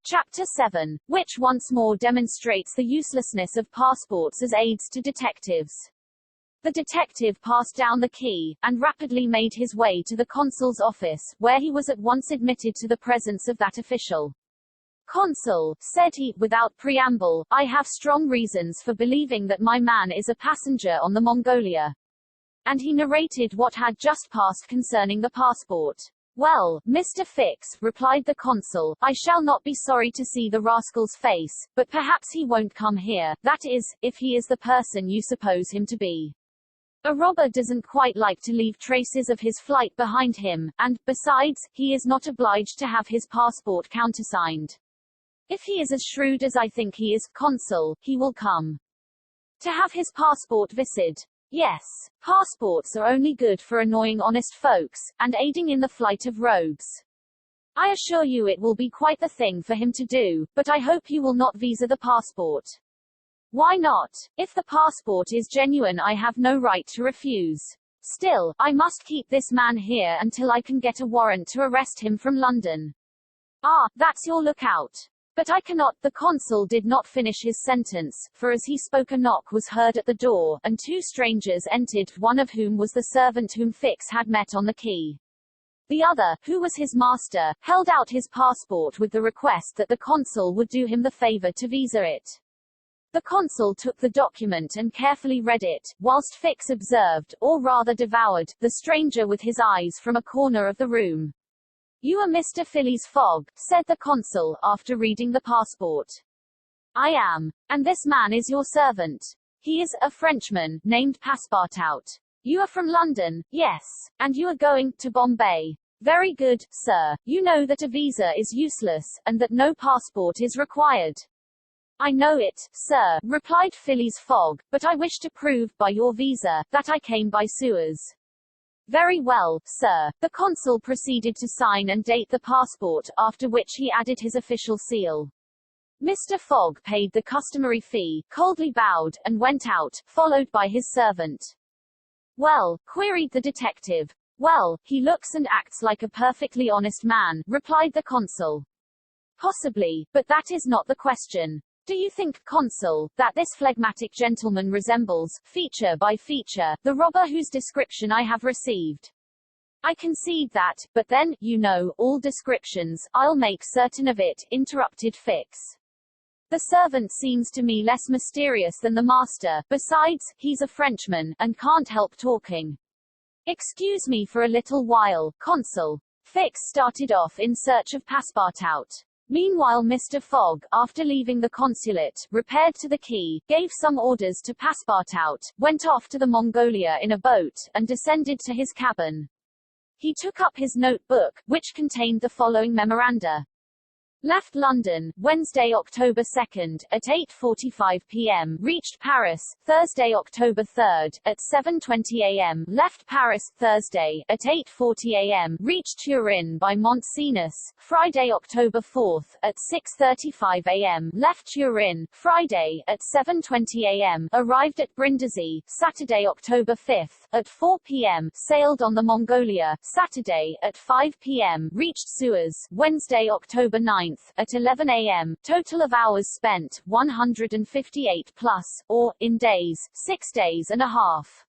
Chapter 7, which once more demonstrates the uselessness of passports as aids to detectives. The detective passed down the key, and rapidly made his way to the consul's office, where he was at once admitted to the presence of that official. "Consul," said he, without preamble, "I have strong reasons for believing that my man is a passenger on the Mongolia." And he narrated what had just passed concerning the passport. "Well, Mr. Fix," replied the consul, "I shall not be sorry to see the rascal's face, but perhaps he won't come here, that is, if he is the person you suppose him to be. A robber doesn't quite like to leave traces of his flight behind him, and, besides, he is not obliged to have his passport countersigned. If he is as shrewd as I think he is, consul, he will come. To have his passport visid. Yes, passports are only good for annoying honest folks, and aiding in the flight of rogues. I assure you it will be quite the thing for him to do, but I hope you will not visa the passport." "Why not? If the passport is genuine I have no right to refuse. Still, I must keep this man here until I can get a warrant to arrest him from London." "Ah, that's your lookout. But I cannot." The consul did not finish his sentence, for as he spoke a knock was heard at the door, and two strangers entered, one of whom was the servant whom Fix had met on the quay. The other, who was his master, held out his passport with the request that the consul would do him the favor to visa it. The consul took the document and carefully read it, whilst Fix observed, or rather devoured, the stranger with his eyes from a corner of the room. "You are Mr. Phileas Fogg," said the consul, after reading the passport. "I am. And this man is your servant?" "He is a Frenchman, named Passepartout." "You are from London?" "Yes. And you are going to Bombay?" "Very good, sir. You know that a visa is useless, and that no passport is required." "I know it, sir," replied Phileas Fogg, "but I wish to prove, by your visa, that I came by sewers." "Very well, sir." The consul proceeded to sign and date the passport, after which he added his official seal. Mr. Fogg paid the customary fee, coldly bowed, and went out, followed by his servant. "Well?" queried the detective. "Well, he looks and acts like a perfectly honest man," replied the consul. "Possibly, but that is not the question. Do you think, consul, that this phlegmatic gentleman resembles, feature by feature, the robber whose description I have received?" "I concede that, but then, you know, all descriptions, I'll make certain of it," interrupted Fix. "The servant seems to me less mysterious than the master, besides, he's a Frenchman, and can't help talking. Excuse me for a little while, consul." Fix started off in search of Passepartout. Meanwhile Mr. Fogg, after leaving the consulate, repaired to the quay, gave some orders to Passepartout, went off to the Mongolia in a boat, and descended to his cabin. He took up his notebook, which contained the following memoranda. Left London, Wednesday, October 2nd, at 8:45 p.m. Reached Paris, Thursday, October 3rd, at 7:20 a.m. Left Paris, Thursday, at 8:40 a.m. Reached Turin by Mont Cenis, Friday, October 4th, at 6:35 a.m. Left Turin, Friday, at 7:20 a.m. Arrived at Brindisi, Saturday, October 5th, at 4 p.m. Sailed on the Mongolia, Saturday, at 5 p.m. Reached Suez, Wednesday, October 9th, at 11 a.m. Total of hours spent, 158 plus, or, in days, 6 days and a half.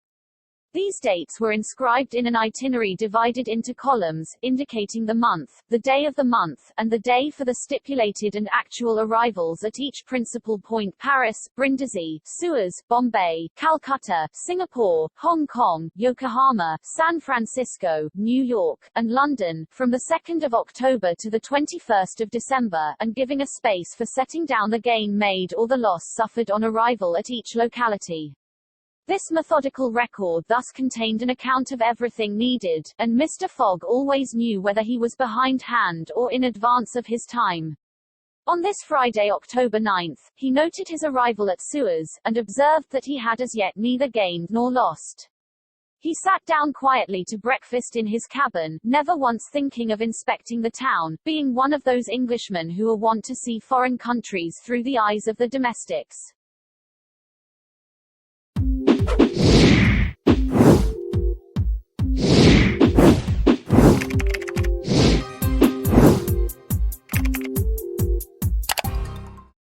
These dates were inscribed in an itinerary divided into columns, indicating the month, the day of the month, and the day for the stipulated and actual arrivals at each principal point: Paris, Brindisi, Suez, Bombay, Calcutta, Singapore, Hong Kong, Yokohama, San Francisco, New York, and London, from the 2nd of October to the 21st of December, and giving a space for setting down the gain made or the loss suffered on arrival at each locality. This methodical record thus contained an account of everything needed, and Mr. Fogg always knew whether he was behindhand or in advance of his time. On this Friday, October 9th, he noted his arrival at Suez, and observed that he had as yet neither gained nor lost. He sat down quietly to breakfast in his cabin, never once thinking of inspecting the town, being one of those Englishmen who are wont to see foreign countries through the eyes of the domestics.